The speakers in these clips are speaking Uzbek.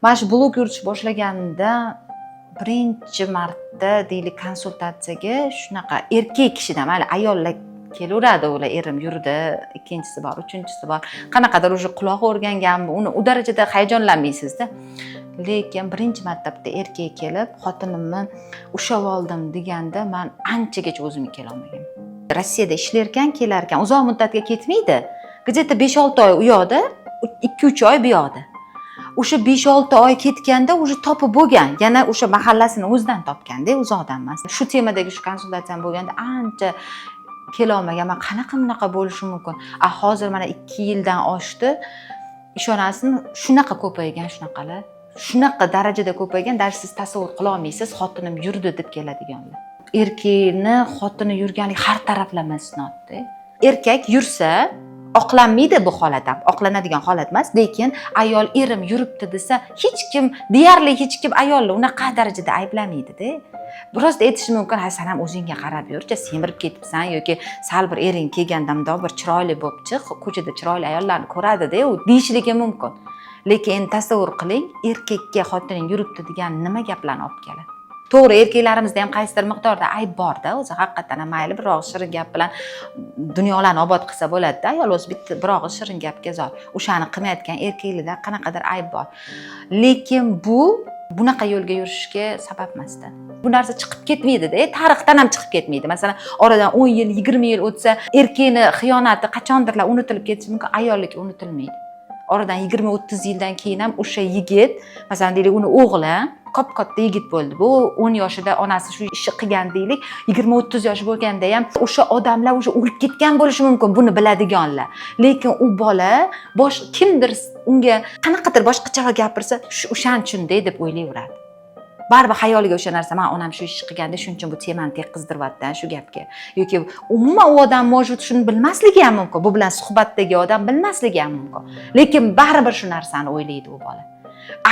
Mana shu blog yuritish boshlaganimda birinchi marta deylik konsultatsiyaga shunaqa erkak kishidan, mayli ayollar kelaveradi, ular erim yurdi, ikkinchisi bor, uchinchisi bor. Qanaqadir o'sha quloq o'rganganmi, uni u darajada hayajonlanmaysizda. Lekin birinchi marta bitta erkak kelib, xotinimni ushlab oldim deganda men anchagacha o'zimga kela olmaganman. Rossiyada ishlarkan, kelarkan, uzoq muddatga ketmaydi. Где-то 5-6 oy u yoqda, 2-3 oy bu yoqda. O'sha 5-6 oy ketganda o'sha topib bo'lgan, yana o'sha mahallasini o'zidan topganda, uzoqdan emas. Shu temadagi shu konsultatsiyam bo'lganda ancha kela olmagan. Men qanaqa bunaqa bo'lishi mumkin? Hozir mana 2 yildan oshdi. Ishonasizmi, shunaqa ko'paygan, shunaqalar. Shunaqa darajada ko'paygan, siz tasavvur qila olmaysiz, xotinim yurdi deb keladiganlar. Erkakni xotini yurganlik har taraflama isnodda. Erkak yursa oqlanmaydi bu holat ham. Oqlanadigan holat emas, lekin ayol erim yuribdi desa, deyarli hech kim ayolni unaqa darajada ayblamaydi-da. Biroz aytish mumkin, "Ha, sen ham o'zingga qarab yur-chi, semirib ketibsan yoki sal bir ering kelganda bir chiroyli bo'pchi, ko'chada chiroyli ayollarni ko'radi-da", u deyishligi mumkin. Lekin endi tasavvur qiling, erkakka xotining yuribdi degan nima gaplarni olib keladi. To'g'ri, erkaklarimizda ham qaysidir miqdorda ayb bor-da, o'zi haqiqatan ham mayli bir og'iz shirin gap bilan dunyolarni obod qilsa bo'ladi-da, ayol o'zi bitta bir og'iz shirin gapga zor. O'shani qilmayotgan erkaklarda qanaqadir ayb bor. Lekin bunaqa yo'lga yurishga sabab emasda. Bu narsa chiqib ketmaydi-da, tarixdan ham chiqib ketmaydi. Masalan, oradan 10 yil, 20 yil o'tsa, erkakning xiyonati qachondirlar unutilib ketishi mumkin, ayolligi unutilmaydi. Oradan 20-30 yildan keyin ham o'sha yigit, masalan deylik, uni o'g'li katta yigit bo'ldi. Bu 10 yoshida onasi shu ishni qilgan deylik, 20-30 yosh bo'lganda ham o'sha odamlar o'sha o'lib ketgan bo'lishi mumkin, buni biladiganlar. Lekin u bola kimdir unga qanaqadir boshqacharoq gapirsa, o'shan shunday deb o'ylayveradi. Baribir xayoliga o'sha narsa, men onam shu ishni qilganda shuning uchun bu temani tekkizdiryapti shu gapga. Yoki umuman u odam mavjud shuni bilmasligi ham mumkin. Bu bilan suhbatdagi odam bilmasligi ham mumkin. Lekin baribir shu narsani o'ylaydi u bola.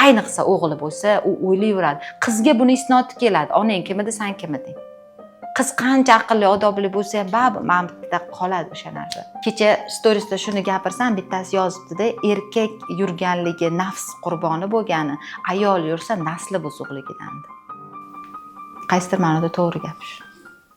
Ayniqsa o'g'li bo'lsa, u o'ylayveradi. Qizga buni isnoti keladi. Onang kim edi, sen kim eding? Qiz qancha aqlli, odobli bo'lsa ham baribir ma'nada qoladi o'sha narsa. Kecha storiesda shuni gapirsam, bittasi yozibdi-da, erkak yurganligi nafs qurboni bo'lgani, ayol yursa nasli buzuqligidan. Qaysidir ma'noda to'g'ri gap shu.